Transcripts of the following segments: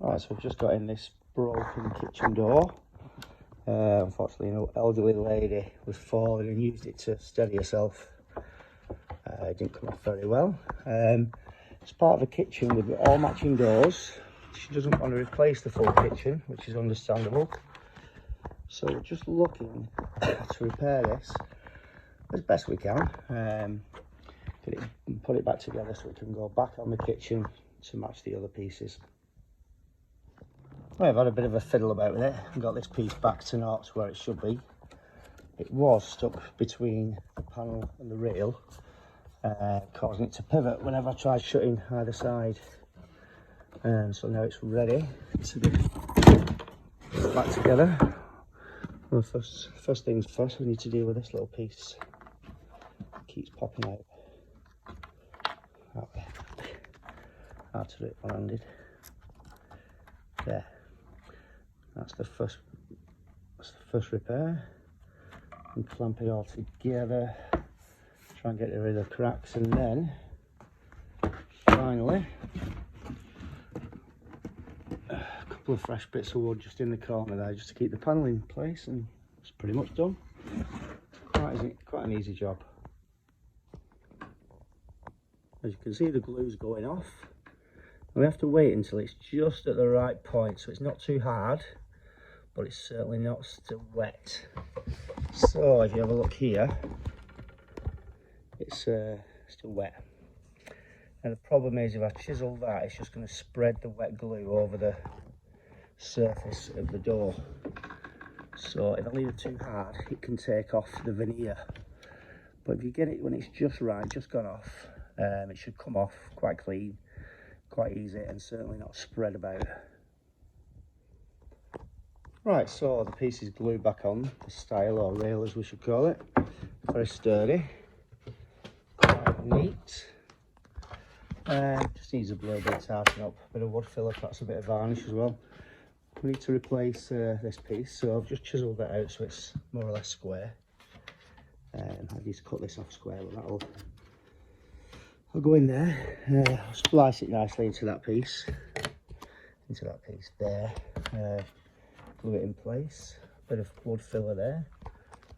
Right, so I've just got in this broken kitchen door. Unfortunately, an elderly lady was falling and used it to steady herself. It didn't come off very well. It's part of a kitchen with all matching doors. She doesn't want to replace the full kitchen, which is understandable. So we're just looking to repair this as best we can. Get it and put it back together so it can go back on the kitchen to match the other pieces. I've had a bit of a fiddle about it and got this piece back to naught where it should be. It was stuck between the panel and the rail, causing it to pivot whenever I tried shutting either side. And so now it's ready to be put back together. Well, first things first, we need to deal with this little piece. It keeps popping out. Okay. Hard to do it one-handed. There. That's the first repair. And clamp it all together. Try and get rid of the cracks, and then finally a couple of fresh bits of wood just in the corner there, just to keep the panel in place, and it's pretty much done. Quite an easy job. As you can see, the glue's going off. We have to wait until it's just at the right point, so it's not too hard, but it's certainly not still wet. So if you have a look here, it's still wet. And the problem is, if I chisel that, it's just going to spread the wet glue over the surface of the door. So if I leave it too hard, it can take off the veneer. But if you get it when it's just right, just gone off, it should come off quite clean, quite easy, and certainly not spread about. Right, so the piece is glued back on, the stile or rail as we should call it. Very sturdy, quite neat. Just needs a little bit of tarting up, a bit of wood filler, perhaps a bit of varnish as well. We need to replace this piece, so I've just chiselled that out so it's more or less square. I need to cut this off square, but I'll go in there. I'll splice it nicely into that piece there. Glue it in place, a bit of wood filler there,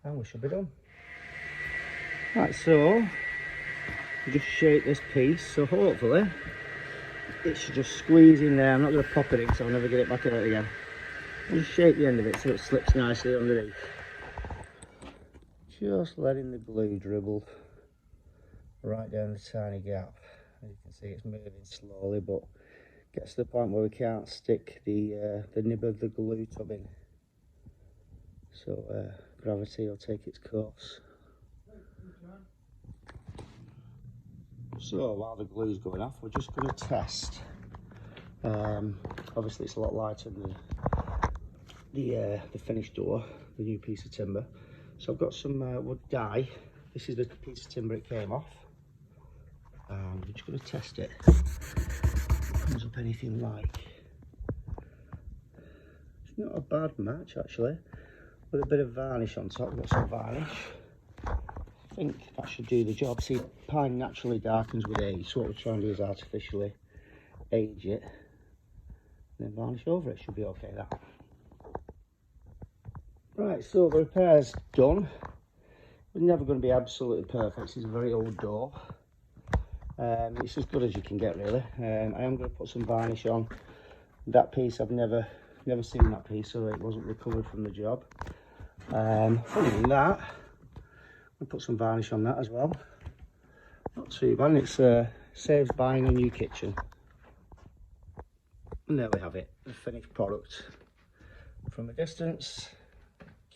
and we should be done. Right, so just shape this piece, so hopefully it should just squeeze in there. I'm not going to pop it in, so I'll never get it back out again. I'll just shape the end of it so it slips nicely underneath. Just letting the glue dribble right down the tiny gap. As you can see, it's moving slowly, but gets to the point where we can't stick the nib of the glue tub in. So gravity will take its course. So while the glue's going off, we're just going to test. Obviously it's a lot lighter than the finished door, the new piece of timber. So I've got some wood dye. This is the piece of timber it came off. I'm just going to test it. Comes up anything like. It's not a bad match actually. With a bit of varnish on top, got some varnish. I think that should do the job. See, pine naturally darkens with age, so what we're trying to do is artificially age it, and then varnish over it. Should be okay, that. Right, so the repair's done. It's never going to be absolutely perfect. This is a very old door. It's as good as you can get, really. I am going to put some varnish on. That piece, I've never seen that piece, so it wasn't recovered from the job. Other than that, I'll put some varnish on that as well. Not too bad, and it saves buying a new kitchen. And there we have it, the finished product. From a distance,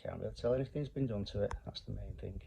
can't really tell anything's been done to it. That's the main thing.